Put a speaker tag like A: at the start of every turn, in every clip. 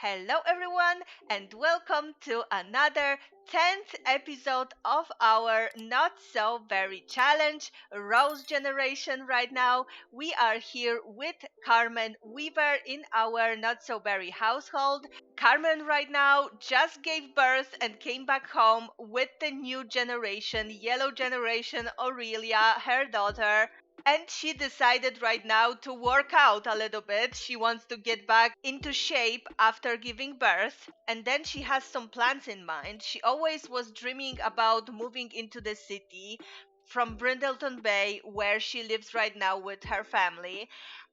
A: Hello, everyone, and welcome to another 10th episode of our not so very challenge Rose Generation. Right now, we are here with Carmen Weaver in our not so very household. Carmen, right now, just gave birth and came back home with the new generation, yellow generation, Aurelia, her daughter. And she decided right now to work out a little bit. She wants to get back into shape after giving birth. And then she has some plans in mind. She always was dreaming about moving into the city from Brindleton Bay, where she lives right now with her family.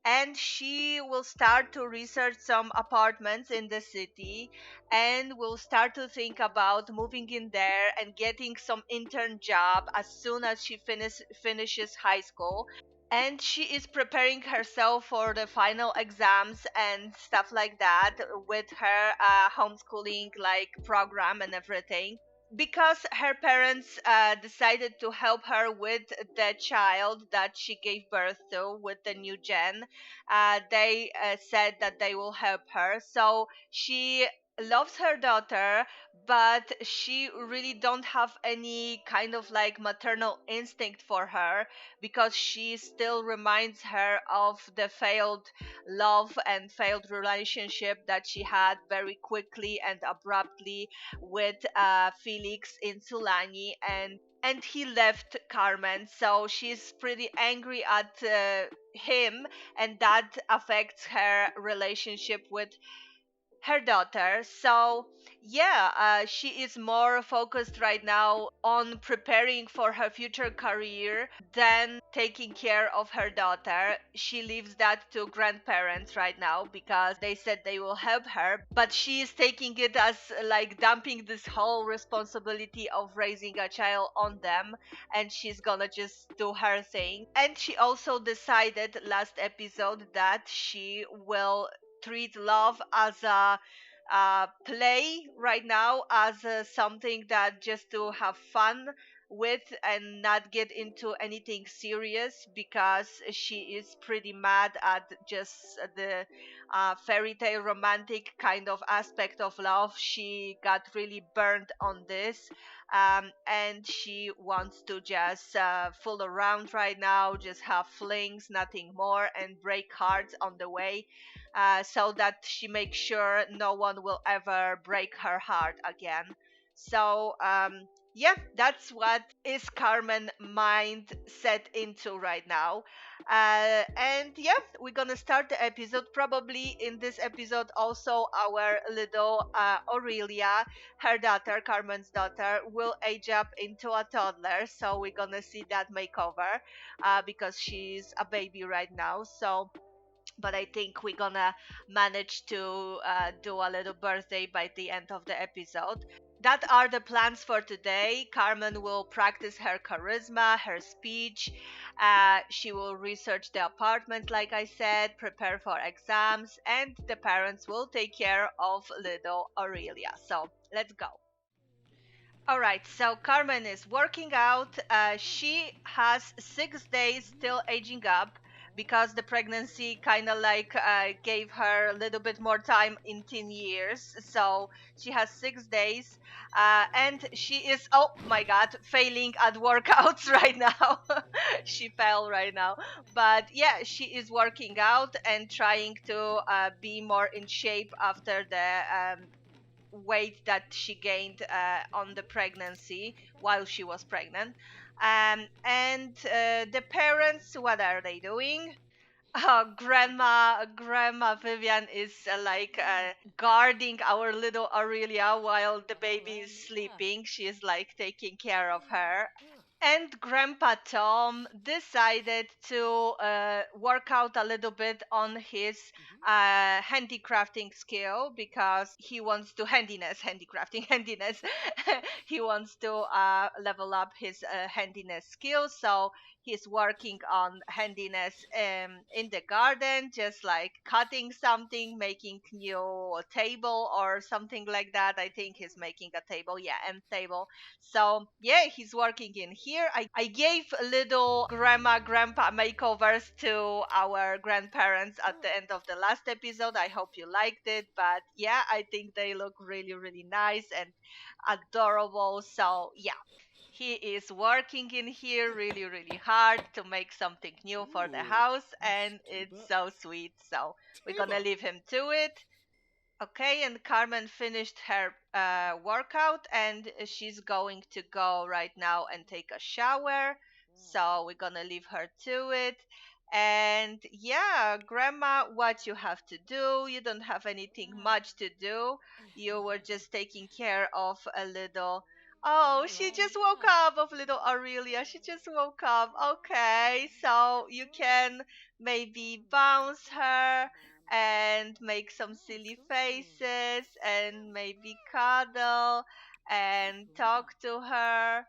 A: And she will start to research some apartments in the city and will start to think about moving in there and getting some intern job as soon as she finishes high school, and she is preparing herself for the final exams and stuff like that with her homeschooling like program and everything, because her parents decided to help her with the child that she gave birth to with the new gen. They said that they will help her, so she loves her daughter, but she really don't have any kind of like maternal instinct for her, because she still reminds her of the failed love and failed relationship that she had very quickly and abruptly with Felix in Sulani, and he left Carmen, so she's pretty angry at him, and that affects her relationship with her daughter. So, yeah, she is more focused right now on preparing for her future career than taking care of her daughter. She leaves that to grandparents right now because they said they will help her, but she is taking it as like dumping this whole responsibility of raising a child on them, and she's gonna just do her thing. And she also decided last episode that she will treat love as a play right now, as something that just to have fun with and not get into anything serious, because she is pretty mad at just the fairy tale romantic kind of aspect of love. She got really burned on this, and she wants to just fool around right now, just have flings, nothing more, and break hearts on the way, so that she makes sure no one will ever break her heart again. So, yeah, that's what is Carmen mind set into right now. And yeah, we're gonna start the episode. Probably in this episode, also our little Aurelia, her daughter, Carmen's daughter, will age up into a toddler. So we're gonna see that makeover, because she's a baby right now. So, but I think we're gonna manage to do a little birthday by the end of the episode. That are the plans for today. Carmen will practice her charisma, her speech. She will research the apartment, like I said, prepare for exams, and the parents will take care of little Aurelia. So let's go. All right, so Carmen is working out. She has 6 days still aging up because the pregnancy kind of like gave her a little bit more time in teen years. So she has 6 days, and she is, oh my God, failing at workouts right now. She fell right now. But yeah, she is working out and trying to be more in shape after the weight that she gained on the pregnancy while she was pregnant. And the parents, what are they doing? Grandma Vivian is like guarding our little Aurelia while the baby is sleeping. She is like taking care of her. And Grandpa Tom decided to work out a little bit on his handicrafting skill, because he wants to handiness. He wants to level up his handiness skills. So He's working on handiness in the garden, just like cutting something, making new table or something like that. I think he's making a table, yeah, and table. So yeah, he's working in here. I gave little grandma grandpa makeovers to our grandparents at the end of the last episode. I hope you liked it, but yeah, I think they look really really nice and adorable. So yeah, he is working in here really really hard to make something new for the house, and it's so sweet. So we're gonna leave him to it. Okay, and Carmen finished her workout and she's going to go right now and take a shower. So we're gonna leave her to it. And yeah, Grandma, what you have to do, you don't have anything much to do. You were just taking care of a little. Oh, she just woke up of little Aurelia. She just woke up. Okay, so you can maybe bounce her and make some silly faces and maybe cuddle and talk to her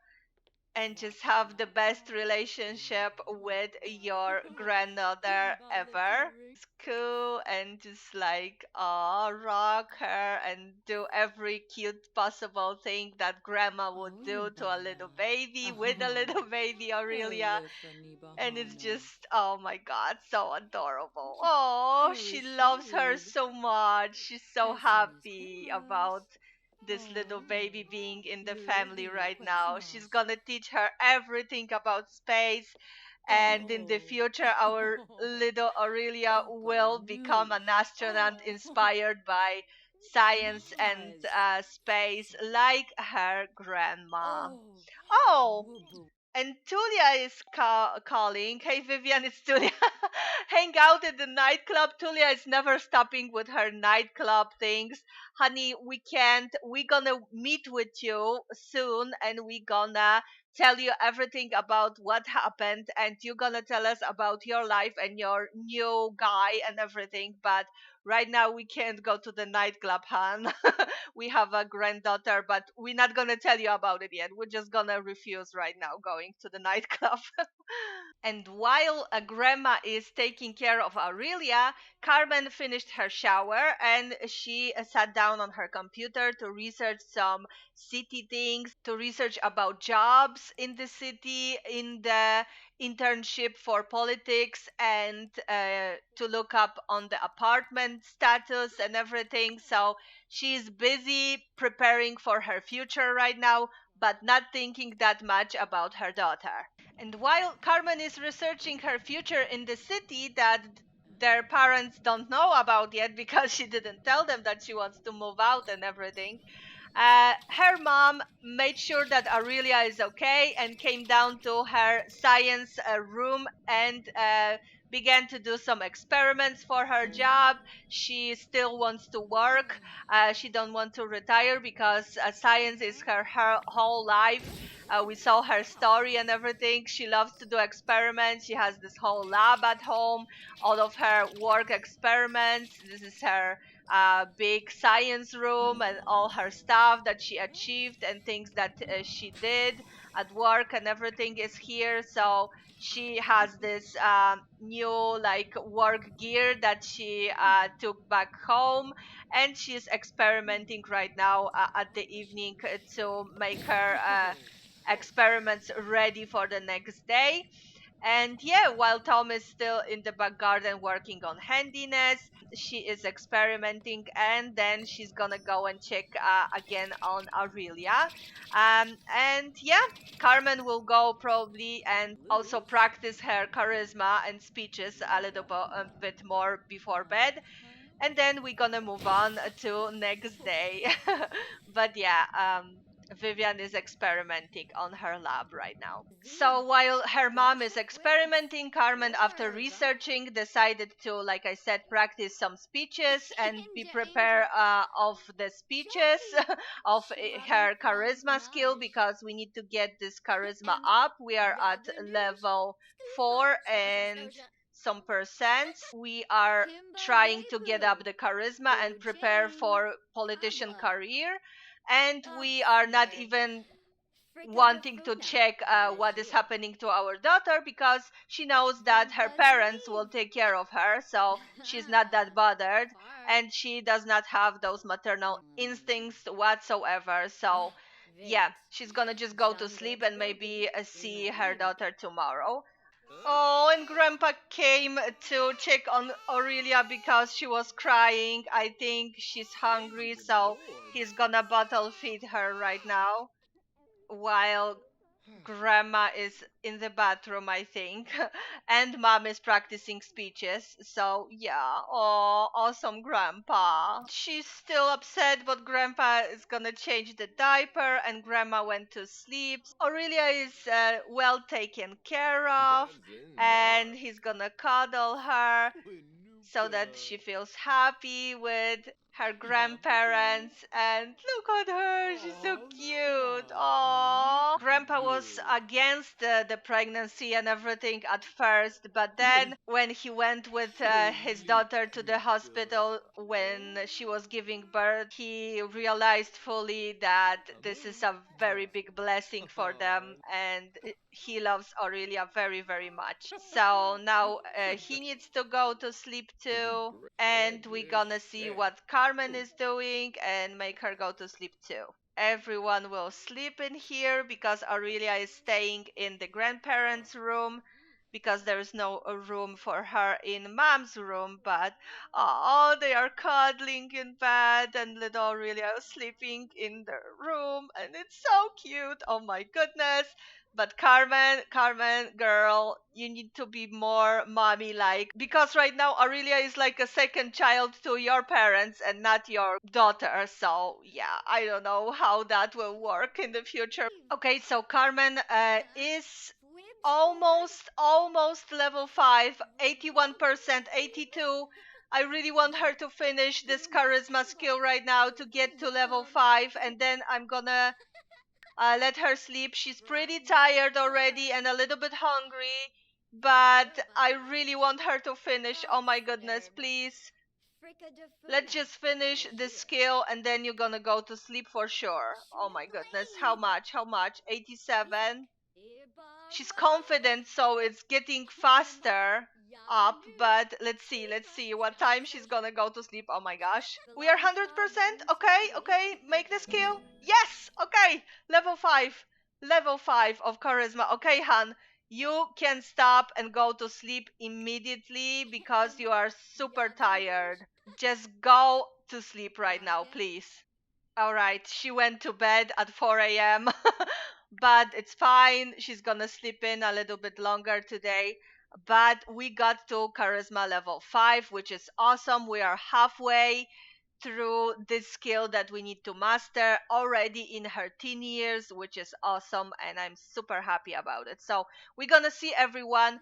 A: and just have the best relationship with your granddaughter ever. Cool and just like rock her and do every cute possible thing that grandma would do to a little baby with a little baby Aurelia, and it's just oh my god, so adorable. Oh, she loves her so much. She's so happy about this little baby being in the family right now. She's gonna teach her everything about space, and in the future our little Aurelia will become an astronaut inspired by science and space like her grandma. Oh, and Tulia is calling. Hey, Vivian, it's Tulia. Hang out at the nightclub. Tulia is never stopping with her nightclub things. Honey, we can't. We're gonna meet with you soon and we're gonna tell you everything about what happened, and you're gonna tell us about your life and your new guy and everything. But right now we can't go to the nightclub, hon. We have a granddaughter, but we're not gonna tell you about it yet. We're just gonna refuse right now going to the nightclub. And while a grandma is taking care of Aurelia, Carmen finished her shower and she sat down on her computer to research some city things, to research about jobs in the city, in the internship for politics, and to look up on the apartment status and everything. So she's busy preparing for her future right now, but not thinking that much about her daughter. And while Carmen is researching her future in the city that their parents don't know about yet because she didn't tell them that she wants to move out and everything, her mom made sure that Aurelia is okay and came down to her science room and began to do some experiments for her job. She still wants to work. She don't want to retire because science is her whole life. We saw her story and everything. She loves to do experiments. She has this whole lab at home, all of her work experiments. This is her big science room and all her stuff that she achieved and things that she did at work and everything is here. So she has this new like work gear that she took back home, and she's experimenting right now at the evening to make her experiments ready for the next day. And yeah, while Tom is still in the back garden working on handiness, she is experimenting, and then she's gonna go and check again on Aurelia. And yeah, Carmen will go probably and also practice her charisma and speeches a bit more before bed, and then we're gonna move on to next day. But yeah, Vivian is experimenting on her lab right now. So while her mom is experimenting, Carmen, after researching, decided to, like I said, practice some speeches and be prepared of the speeches of her charisma skill, because we need to get this charisma up. We are at level 4 and some percent. We are trying to get up the charisma and prepare for politician career, and we are not even wanting to check what is happening to our daughter because she knows that her parents will take care of her, so she's not that bothered, and she does not have those maternal instincts whatsoever. So yeah, she's gonna just go to sleep and maybe see her daughter tomorrow. Oh, and Grandpa came to check on Aurelia because she was crying. I think she's hungry, so he's gonna bottle feed her right now while Grandma is in the bathroom, I think, and Mom is practicing speeches. So, yeah, oh, awesome, Grandpa. She's still upset, but Grandpa is gonna change the diaper, and Grandma went to sleep. Aurelia is well taken care of, and he's gonna cuddle her so that she feels happy with her grandparents. And look at her, she's so cute. Aww. Grandpa was against the pregnancy and everything at first, but then when he went with his daughter to the hospital when she was giving birth, he realized fully that this is a very big blessing for them, and he loves Aurelia very, very much. So now he needs to go to sleep too, and we're gonna see what Carmen is doing and make her go to sleep too. Everyone will sleep in here because Aurelia is staying in the grandparents' room because there is no room for her in mom's room. But oh, they are cuddling in bed, and little Aurelia is sleeping in the room, and it's so cute. Oh my goodness. But Carmen, Carmen, girl, you need to be more mommy like because right now Aurelia is like a second child to your parents and not your daughter. So, yeah, I don't know how that will work in the future. Okay, so Carmen is almost level 5, 81%, 82. I really want her to finish this charisma skill right now to get to level 5, and then I'm gonna let her sleep. She's pretty tired already and a little bit hungry, but I really want her to finish. Oh my goodness, please. Let's just finish this skill and then you're gonna go to sleep for sure. Oh my goodness, how much? How much? 87? She's confident, so it's getting faster up, but let's see what time she's gonna go to sleep. Oh my gosh, we are 100%. Okay, okay, make the skill. Yes, okay, level 5, level 5 of charisma. Okay, Han, you can stop and go to sleep immediately because you are super tired. Just go to sleep right now, please. All right, she went to bed at 4 a.m., but it's fine. She's gonna sleep in a little bit longer today. But we got to charisma level 5, which is awesome. We are halfway through this skill that we need to master already in her teen years, which is awesome, and I'm super happy about it. So we're gonna see everyone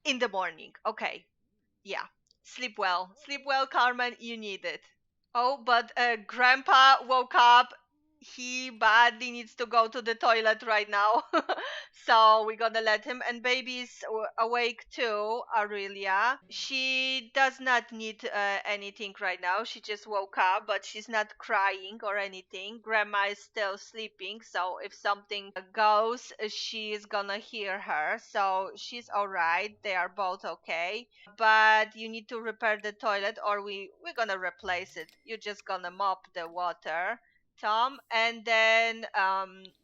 A: in the morning. Okay, yeah. Sleep well, Carmen. You need it. Oh, but Grandpa woke up. He badly needs to go to the toilet right now. So we're gonna let him. And baby's awake too, Aurelia. She does not need anything right now. She just woke up, but she's not crying or anything. Grandma is still sleeping, so if something goes, she's gonna hear her. So she's alright. They are both okay, but you need to repair the toilet or we're gonna replace it. You're just gonna mop the water, Tom, and then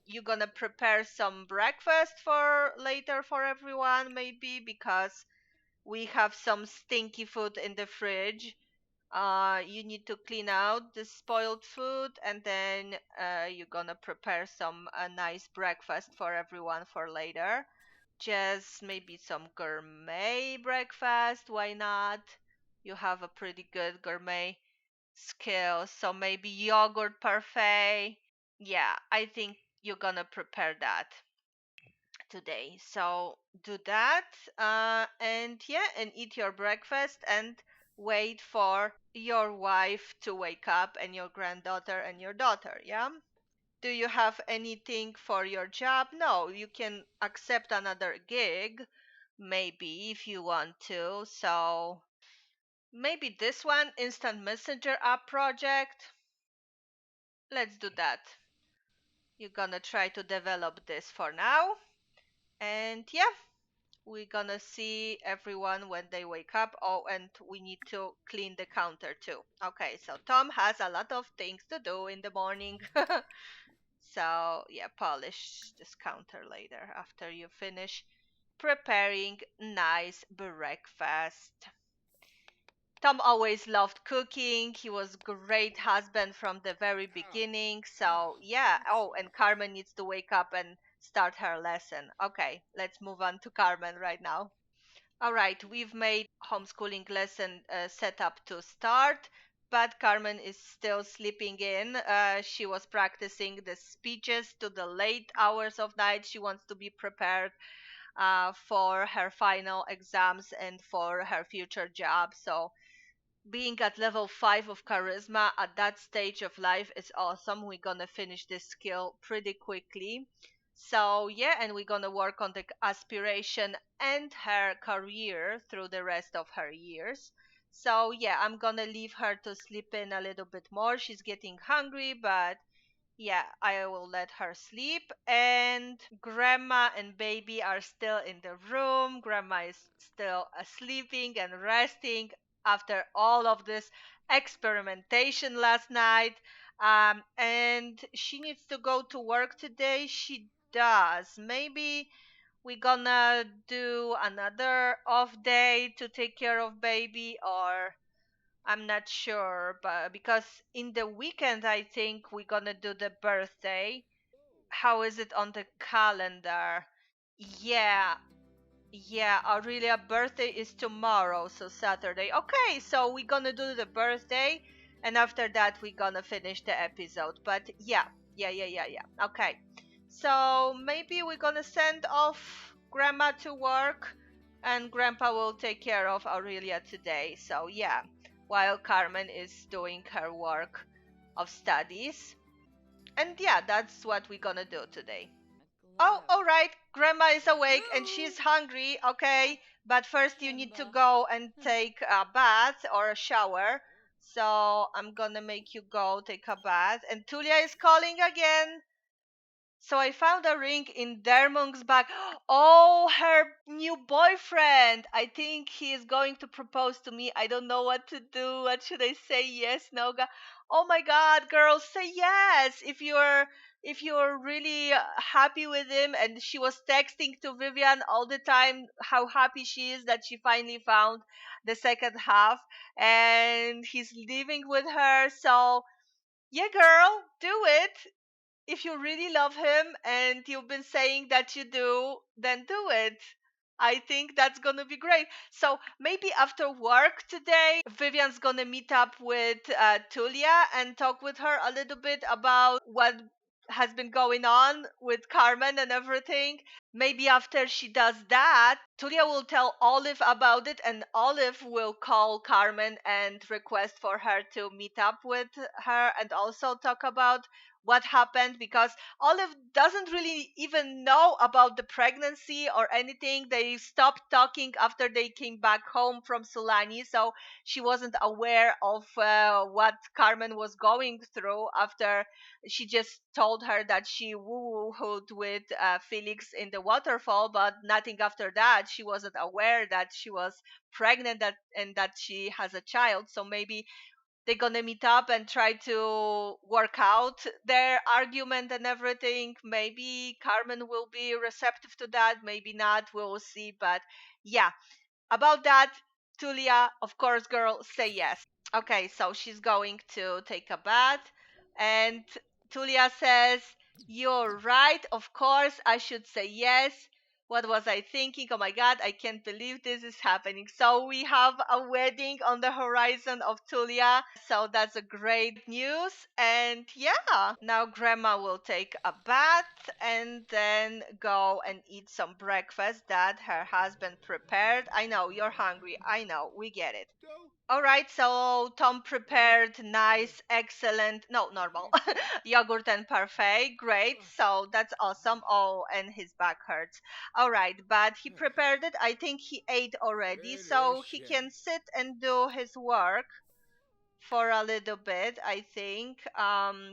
A: you're gonna prepare some breakfast for later for everyone, maybe because we have some stinky food in the fridge. You need to clean out the spoiled food, and then you're gonna prepare some nice breakfast for everyone for later. Just maybe some gourmet breakfast. Why not? You have a pretty good gourmet skill, so maybe yogurt parfait. Yeah, I think you're gonna prepare that today. So do that, and yeah, and eat your breakfast and wait for your wife to wake up and your granddaughter and your daughter. Yeah. Do you have anything for your job? No, you can accept another gig, maybe if you want to. So maybe this one, instant messenger app project. Let's do that. You're gonna try to develop this for now. And yeah, we're gonna see everyone when they wake up. Oh, and we need to clean the counter too. Okay, so Tom has a lot of things to do in the morning. So yeah, polish this counter later after you finish preparing nice breakfast. Tom always loved cooking. He was great husband from the very beginning. So yeah. Oh, and Carmen needs to wake up and start her lesson. Okay, let's move on to Carmen right now. All right, we've made homeschooling lesson set up to start, but Carmen is still sleeping in. She was practicing the speeches to the late hours of night. She wants to be prepared for her final exams and for her future job. So being at level 5 of charisma at that stage of life is awesome. We're gonna finish this skill pretty quickly. So yeah, and we're gonna work on the aspiration and her career through the rest of her years. So yeah, I'm gonna leave her to sleep in a little bit more. She's getting hungry, but yeah, I will let her sleep. And grandma and baby are still in the room. Grandma is still sleeping and resting after all of this experimentation last night. And she needs to go to work today. She does. Maybe we're gonna do another off day to take care of baby, or I'm not sure, but because in the weekend I think we're gonna do the birthday. How is it on the calendar? Yeah, yeah, Aurelia birthday is tomorrow, so Saturday. Okay, so we're gonna do the birthday, and after that we're gonna finish the episode. But yeah, yeah. Okay, so maybe we're gonna send off Grandma to work, and Grandpa will take care of Aurelia today. So yeah, while Carmen is doing her work of studies. And yeah, that's what we're gonna do today. Oh, all right. Grandma is awake and she's hungry. Okay. But first, you need to go and take a bath or a shower. So I'm gonna make you go take a bath. And Tulia is calling again. So I found a ring in Dermung's bag. Oh, her new boyfriend. I think he is going to propose to me. I don't know what to do. What should I say? Yes, no. Oh my God, girls, say yes if you're really happy with him. And she was texting to Vivian all the time how happy she is that she finally found the second half and he's living with her. So yeah, girl, do it if you really love him and you've been saying that you do, then do it. I think that's gonna be great. So maybe after work today, Vivian's gonna meet up with Tulia and talk with her a little bit about what has been going on with Carmen and everything. Maybe after she does that, Tulia will tell Olive about it, and Olive will call Carmen and request for her to meet up with her and also talk about what happened, because Olive doesn't really even know about the pregnancy or anything. They stopped talking after they came back home from Sulani, so she wasn't aware of what Carmen was going through after she just told her that she woo-hooed with Felix in the waterfall, but nothing after that. She wasn't aware that she was pregnant and that she has a child. So maybe they're gonna meet up and try to work out their argument and everything. Maybe Carmen will be receptive to that, maybe not. We'll see. But yeah, about that, Tulia, of course, girl, say yes. Okay, so she's going to take a bath, and Tulia says, "You're right, of course, I should say yes. What was I thinking? Oh my God, I can't believe this is happening." So we have a wedding on the horizon of Tulia. So that's a great news. And yeah, now Grandma will take a bath and then go and eat some breakfast that her husband prepared. I know you're hungry. I know. We get it. All right, so Tom prepared nice, excellent, no, normal yogurt and parfait. Great. So that's awesome. Oh, and his back hurts. All right, but he prepared it. I think he ate already, so he can sit and do his work for a little bit, I think.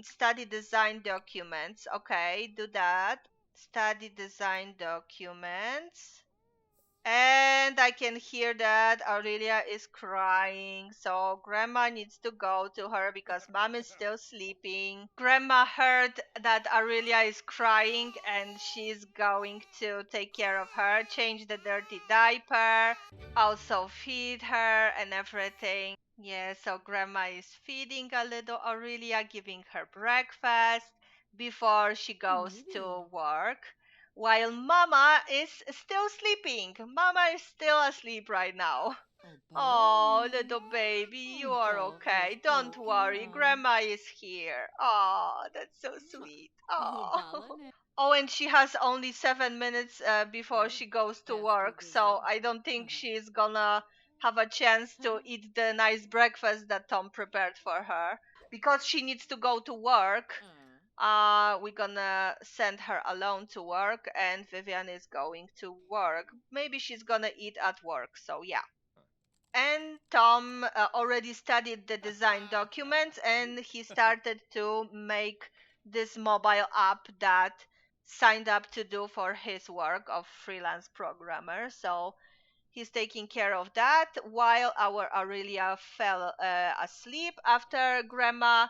A: Study design documents. Okay, do that. Study design documents. And I can hear that Aurelia is crying. So grandma needs to go to her because mom is still sleeping. Grandma heard that Aurelia is crying and she's going to take care of her, change the dirty diaper, also feed her and everything. Yeah, so grandma is feeding a little Aurelia, giving her breakfast before she goes to work while Mama is still sleeping. Mama is still asleep right now. Oh, little baby, you are okay. Don't worry, Grandma is here. Oh, that's so sweet. Oh. Oh, and she has only 7 minutes before she goes to work, so I don't think she's gonna have a chance to eat the nice breakfast that Tom prepared for her because she needs to go to work. We're gonna send her alone to work, and Vivian is going to work. Maybe she's gonna eat at work, so yeah. And Tom already studied the design documents and he started to make this mobile app that signed up to do for his work of freelance programmer. So he's taking care of that while our Aurelia fell asleep after grandma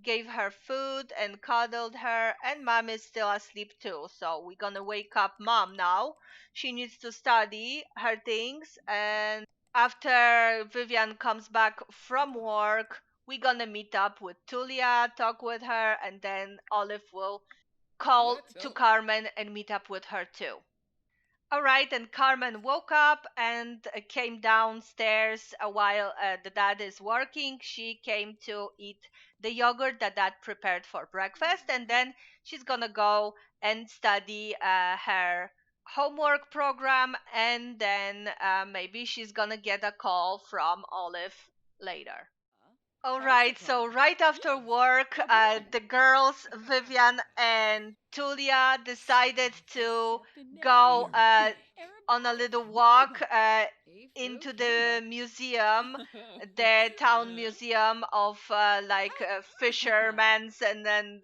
A: gave her food and cuddled her, and mom is still asleep too. So we're gonna wake up mom now. She needs to study her things, and after Vivian comes back from work, we're gonna meet up with Tulia, talk with her, and then Olive will call to Carmen and meet up with her too. All right, and Carmen woke up and came downstairs while the dad is working. She came to eat the yogurt that dad prepared for breakfast, and then she's gonna go and study her homework program, and then maybe she's gonna get a call from Olive later. All right, so right after work, the girls, Vivian and Tulia, decided to go on a little walk into the museum, the town museum of like fishermen's, and then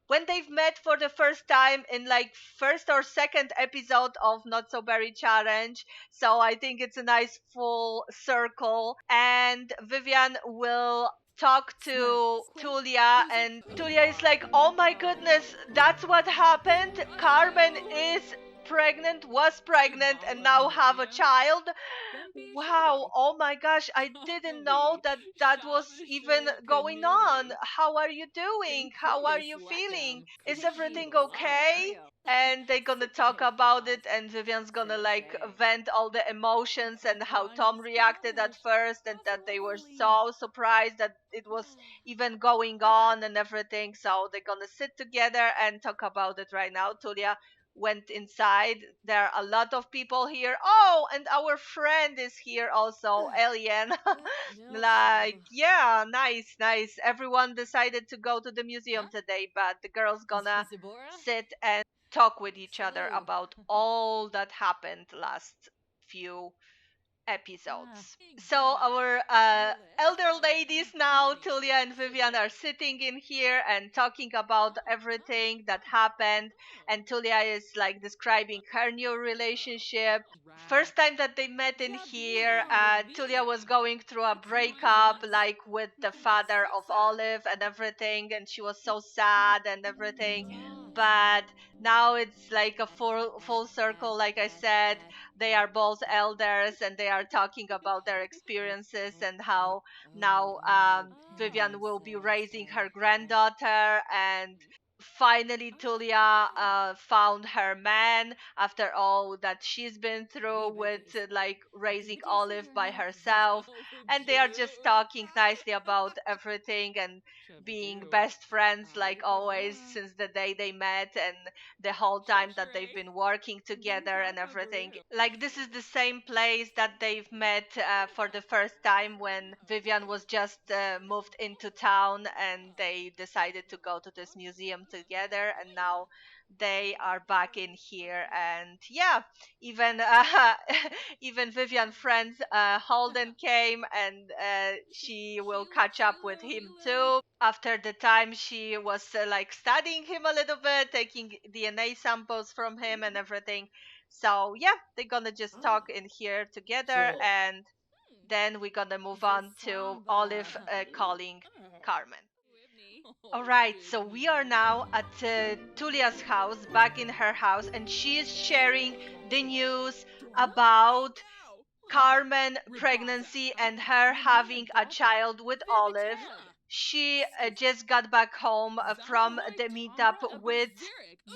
A: when they've met for the first time in like first or second episode of Not So Berry Challenge. So I think it's a nice full circle. And Vivian will talk to Tulia, and Tulia is like, "Oh my goodness, that's what happened. Carmen is pregnant, was pregnant, and now have a child. Wow, oh my gosh, I didn't know that that was even going on. How are you doing? How are you feeling? Is everything okay?" And they're gonna talk about it, and Vivian's gonna like vent all the emotions and how Tom reacted at first, and that they were so surprised that it was even going on and everything. So they're gonna sit together and talk about it right now. Tulia went inside. There are a lot of people here. Oh, and our friend is here also, Alien. Like, yeah, nice, nice. Everyone decided to go to the museum today, but the girls gonna sit and talk with each other about all that happened last few episodes. So our elder ladies now, Tulia and Vivian, are sitting in here and talking about everything that happened. And Tulia is like describing her new relationship. First time that they met in here, Tulia was going through a breakup, like with the father of Olive and everything, and she was so sad and everything. But now it's like a full circle, like I said. They are both elders and they are talking about their experiences and how now Vivian will be raising her granddaughter, and finally Tulia found her man after all that she's been through with like raising Olive by herself, and they are just talking nicely about everything and being best friends like always since the day they met, and the whole time that they've been working together and everything. Like, this is the same place that they've met for the first time when Vivian was just moved into town, and they decided to go to this museum together, and now they are back in here. And yeah, even even Vivian friend Holden came, and she will catch up with him too after the time she was like studying him a little bit, taking DNA samples from him and everything. So yeah, they're gonna just talk in here together, and then we're gonna move on to Olive calling Carmen. All right, so we are now at Tulia's house, back in her house, and she is sharing the news about Carmen pregnancy and her having a child with Olive. She just got back home from the meetup with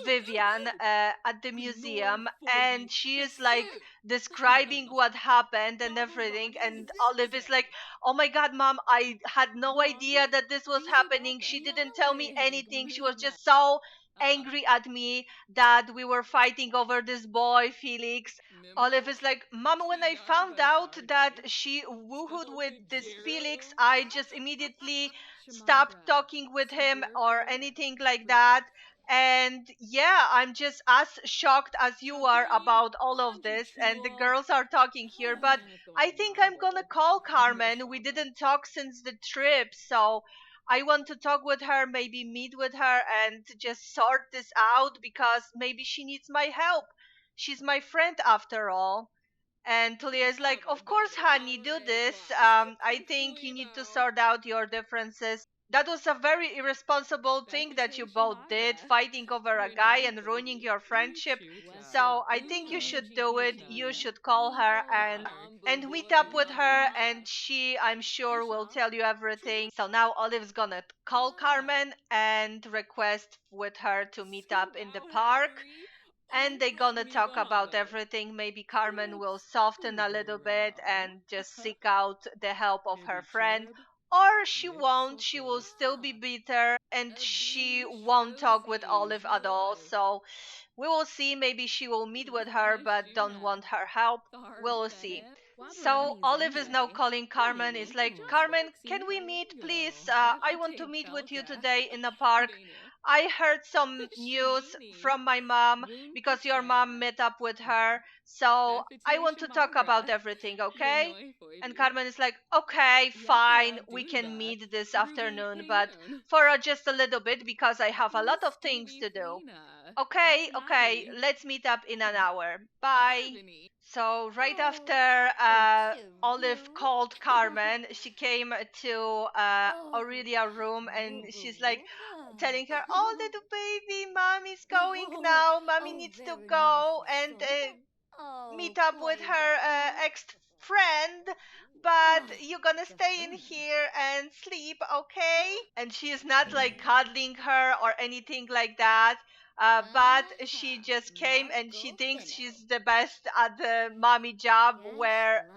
A: Vivian at the museum, and she is like describing what happened and everything. And Olive is like, "Oh my God, mom, I had no idea that this was happening. She didn't tell me anything. She was just so angry at me that we were fighting over this boy, Felix." Olive is like, "Mama, when I found out that she woohooed with this Felix, I just immediately stopped talking with him or anything like that. And yeah, I'm just as shocked as you are about all of this." And the girls are talking here, but I think I'm gonna call Carmen. We didn't talk since the trip, so I want to talk with her, maybe meet with her and just sort this out because maybe she needs my help. She's my friend after all. And Tulia is like, "Of course, honey, do this. I think you need to sort out your differences. That was a very irresponsible thing that you both did, fighting over a guy and ruining your friendship. So I think you should do it. You should call her and meet up with her, and she, I'm sure, will tell you everything." So now Olive's gonna call Carmen and request with her to meet up in the park, and they're gonna talk about everything. Maybe Carmen will soften a little bit and just seek out the help of her friend. Or she won't, she will still be bitter and she won't talk with Olive at all. So we will see. Maybe she will meet with her but don't want her help. We'll see. So Olive is now calling Carmen. Is like, "Carmen, can we meet, please? I want to meet with you today in the park. I heard some news from my mom because your mom met up with her. So I want to talk about everything, okay?" And Carmen is like, "Okay, fine. We can meet this afternoon, but for just a little bit because I have a lot of things to do." "Okay, okay. Let's meet up in an hour. Bye." So right after Olive called Carmen, she came to Aurelia room and she's like telling her, "Oh, little baby, mommy's going now. Mommy needs to go and meet up with her ex friend, but you're gonna stay in here and sleep, okay?" And she is not like cuddling her or anything like that. But she just came and she thinks she's the best at the mommy job, where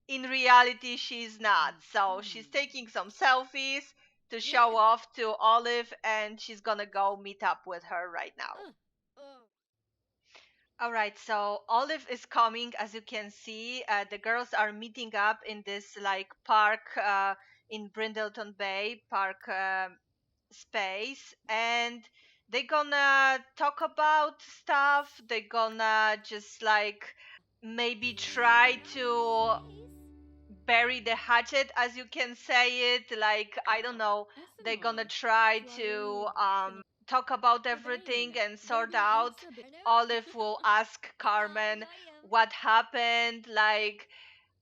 A: in reality she's not. So she's taking some selfies to show off to Olive, and she's gonna go meet up with her right now. All right, so Olive is coming, as you can see. The girls are meeting up in this like park in Brindleton Bay park space, and they're gonna talk about stuff. They're gonna just like maybe try to bury the hatchet, as you can say it. Like, I don't know, they're gonna try to talk about everything and sort out. Olive will ask Carmen what happened, like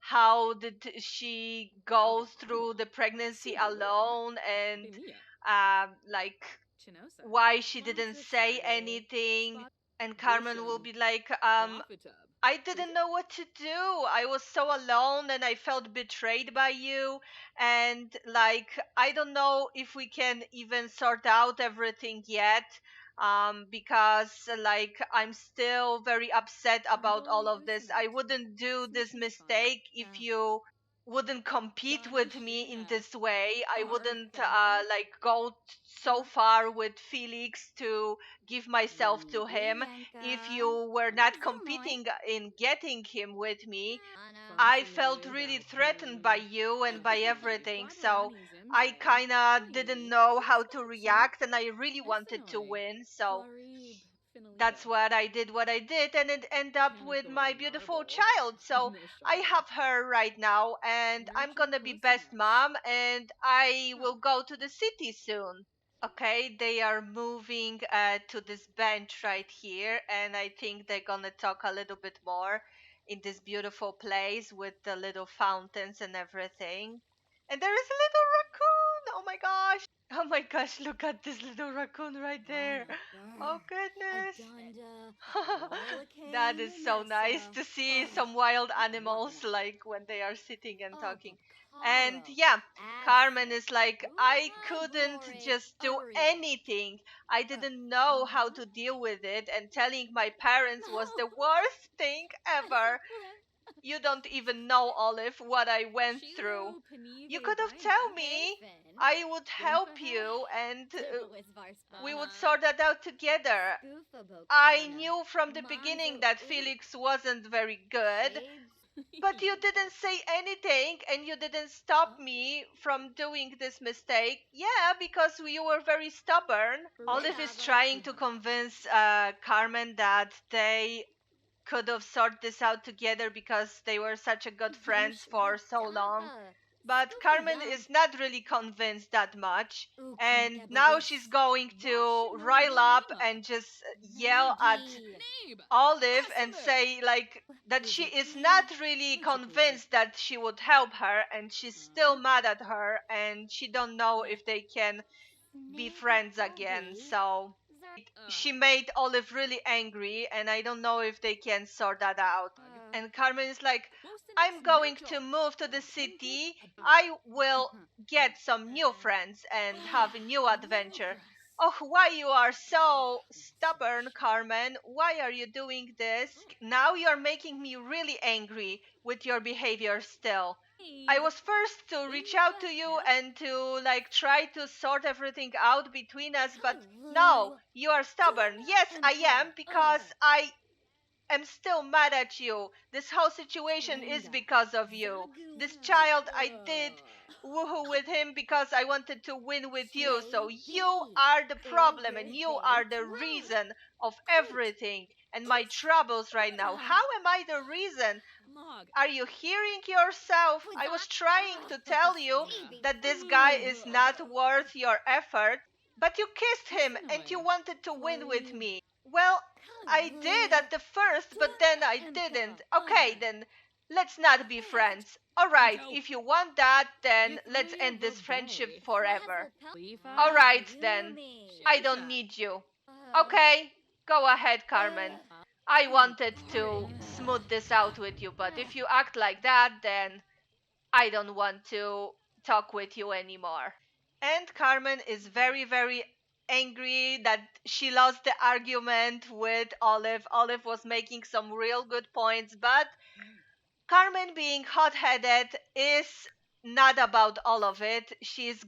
A: how did she go through the pregnancy alone, and like why she didn't say anything. And Carmen will be like, "I didn't know what to do. I was so alone and I felt betrayed by you. And like, I don't know if we can even sort out everything yet. Because like, I'm still very upset about all of this. I wouldn't do this mistake if you wouldn't compete with me in this way. I wouldn't
B: Perfect.
A: like go so far with Felix to give myself to him if
B: Bianca.
A: you were not
B: Zimroy.
A: competing in getting him with me. I felt really
B: Funktionally
A: threatened by
B: doubtfully.
A: you and by everything, so I
B: Zimzai.
A: kind of didn't
B: Hi.
A: know how to
B: Subscription.
A: react, and I really wanted to
B: Effinoi.
A: win. So
B: Clarib.
A: that's
B: Finalida.
A: what I did, and it ended up with my
B: Canithoi
A: beautiful
B: Narble.
A: child. So I
B: Nishar.
A: have her right now, and I'm
B: Virgin
A: gonna be best
B: Cosimash.
A: mom, and I
B: Huh.
A: will go to the city soon. Okay, they are moving to this bench right here, and I think they're gonna talk a little bit more in this beautiful place with the little fountains and everything. And there is a little raccoon. Oh my gosh. Oh my gosh, look at this little raccoon right there.
B: Anna
A: Oh
B: Burr.
A: goodness.
B: Adunda.
A: That
B: Rollicane
A: is so nice
B: Nessa.
A: to see
B: Oh,
A: some wild animals
B: Morgana.
A: like when they are sitting and
B: Oh,
A: talking. And
B: Bacaro.
A: yeah, Carmen
B: Absent.
A: is like, I couldn't
B: Ulahagore.
A: just do
B: Uriel.
A: anything. I didn't know how
B: Uh-huh.
A: to deal with it, and telling my parents was the worst thing ever. You don't even know, Olive, what I went through.
B: Shiloh
A: You
B: Panive
A: could have
B: Vina.
A: told me.
B: Biffin.
A: I would help
B: Gunfaha.
A: you, and
B: Tipawis Varspa.
A: we would sort that out together.
B: Spoofa
A: I
B: Bocana.
A: knew from the beginning
B: Monzo
A: that
B: Oop.
A: Felix wasn't very good,
B: Shades.
A: but you didn't say anything and you didn't stop
B: Oh,
A: me from doing this mistake. Yeah, because you were very stubborn. Olive is
B: Brigava.
A: trying to convince Carmen that they could have sorted this out together because they were such a good friends for so long.
B: Shwadava.
A: But
B: Scoofa
A: Carmen
B: Yum.
A: is not really convinced that much.
B: Uki
A: And now she's
B: Debawis.
A: going to
B: Vashino
A: rile up
B: Vanima.
A: and just yell at
B: Maggie.
C: Nabe!
A: Olive and
C: Asimov!
A: say, like, that she is
B: Puzaki.
A: not really
B: Uchipuchi.
A: convinced that she would help her, and she's still mad at her, and she don't know if they can be
B: Snape
A: friends again.
B: Buggy.
A: So she made Olive really angry, and I don't know if they can sort that out. And Carmen is like, I'm going to move to the city. I will get some new friends and have a new adventure. Oh, why you are so stubborn, Carmen? Why are you doing this? Now you're making me really angry with your behavior still. I was first to reach out to you and to like try to sort everything out between us, but no, you are stubborn. Yes, I am because I am still mad at you. This whole situation is
B: Glenda.
A: because of you. This child, I did woohoo with him because I wanted to win with you. So you
B: Slayby.
A: are the problem and you
B: Ilgerthay
A: are the
B: Twat.
A: reason of
B: Coot.
A: everything and my troubles right now. How am I the reason?
C: Mog.
A: Are you hearing yourself? I was trying to tell you that this guy is not worth your effort, but you kissed him and you
C: Essenoi.
A: wanted to win with
B: Clarib.
A: me. Well, I did
B: Kaguya.
A: at the first, but then I
B: Empa.
A: didn't. Okay, then let's not be friends. Alright,
C: Anto.
A: if you want that, then let's
B: Ithria
A: end this friendship
B: Vavay.
A: forever.
C: Leafa.
A: Alright, then. I don't
C: Shisha.
A: need you.
B: Uh,
A: Okay, go ahead, Carmen. I wanted to
C: Boring.
A: smooth this out with you, but if you act like that, then I don't want to talk with you anymore. And Carmen is very, very angry that she lost the argument with Olive. Olive was making some real good points, but Carmen being hot headed is not about all of it. She's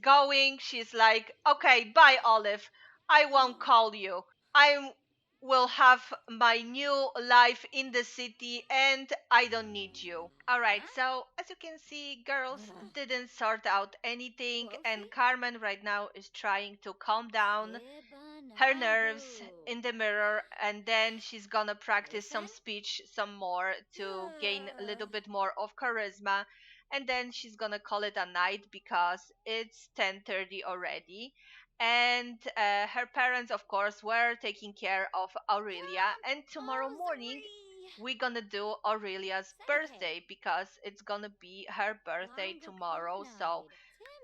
A: like, okay, bye, Olive. I won't call you. I will have my new life in the city and I don't need you. Alright, so as you can see, girls didn't sort out anything, and Carmen right now is trying to calm down her nerves in the mirror, and then she's gonna practice some speech some more to gain a little bit more of charisma, and then she's gonna call it a night because it's 10:30 already. And her parents, of course, were taking care of Aurelia, and tomorrow morning we're gonna do Aurelia's birthday because it's gonna be her birthday tomorrow. So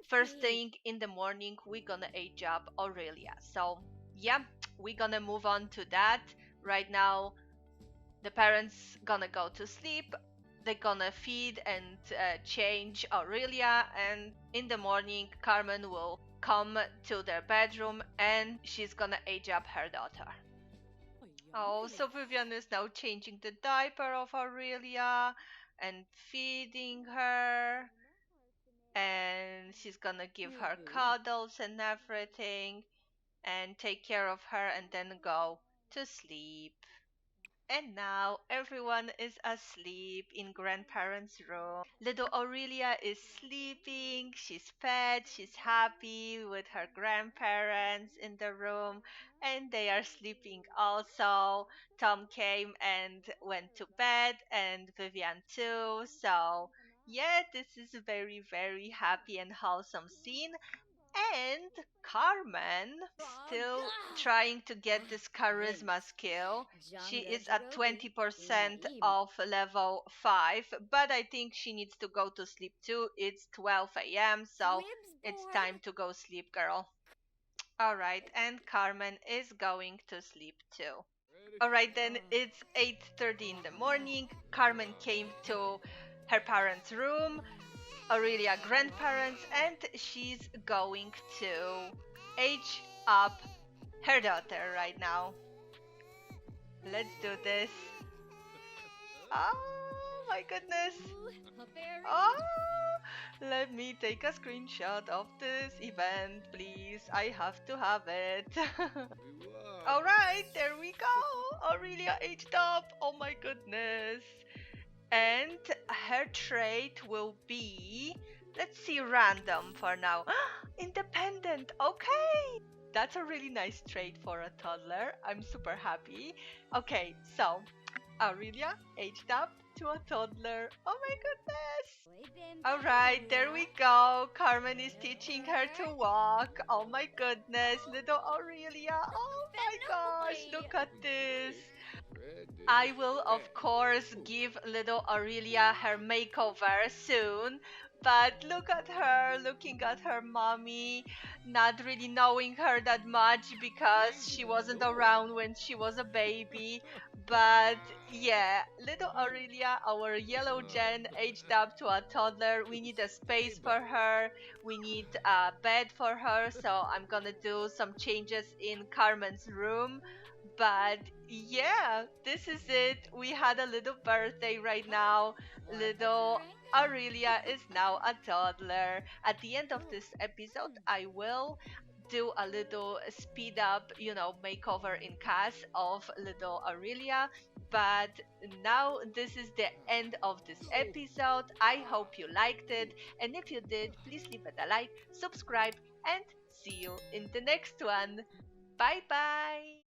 A: first thing in the morning we're gonna age up Aurelia. So yeah, we're gonna move on to that. Right now the parents gonna go to sleep, they're gonna feed and change Aurelia, and in the morning Carmen will come to their bedroom and she's gonna age up her daughter. Oh, so Vivian is now changing the diaper of Aurelia and feeding her. and she's gonna give her cuddles and everything and take care of her and then go to sleep. And now everyone is asleep in grandparents' room. Little Aurelia is sleeping. She's fed. She's happy with her grandparents in the room. And they are sleeping also. Tom came and went to bed, and Vivian too. So, yeah, this is a very, very happy and wholesome scene. And Carmen still trying to get this charisma skill. She is at 20% of level 5, but I think she needs to go to sleep too. It's 12 a.m., so it's time to go sleep, girl. All right, and Carmen is going to sleep too. All right, then it's 8:30 in the morning. Carmen came to her parents' room, Aurelia grandparents, and she's going to age up her daughter right now. Let's do this. Oh my goodness. Oh, let me take a screenshot of this event, please. I have to have it. All right, there we go. Aurelia aged up. Oh my goodness. And her trait will be, let's see, random for now. Independent. Okay. That's a really nice trait for a toddler. I'm super happy. Okay, so Aurelia aged up to a toddler. Oh my goodness. All right, there we go. Carmen is teaching her to walk. Oh my goodness, little Aurelia. Oh my gosh, look at this. I will, of course, give little Aurelia her makeover soon. But look at her, looking at her mommy, not really knowing her that much because she wasn't around when she was a baby. But yeah, little Aurelia, our yellow gen, aged up to a toddler. We need a space for her. We need a bed for her. So I'm gonna do some changes in Carmen's room. But yeah, this is it. We had a little birthday right now. Little Aurelia is now a toddler. At the end of this episode, I will do a little speed up, makeover in cast of little Aurelia. But now this is the end of this episode. I hope you liked it. And if you did, please leave it a like, subscribe, and see you in the next one. Bye bye.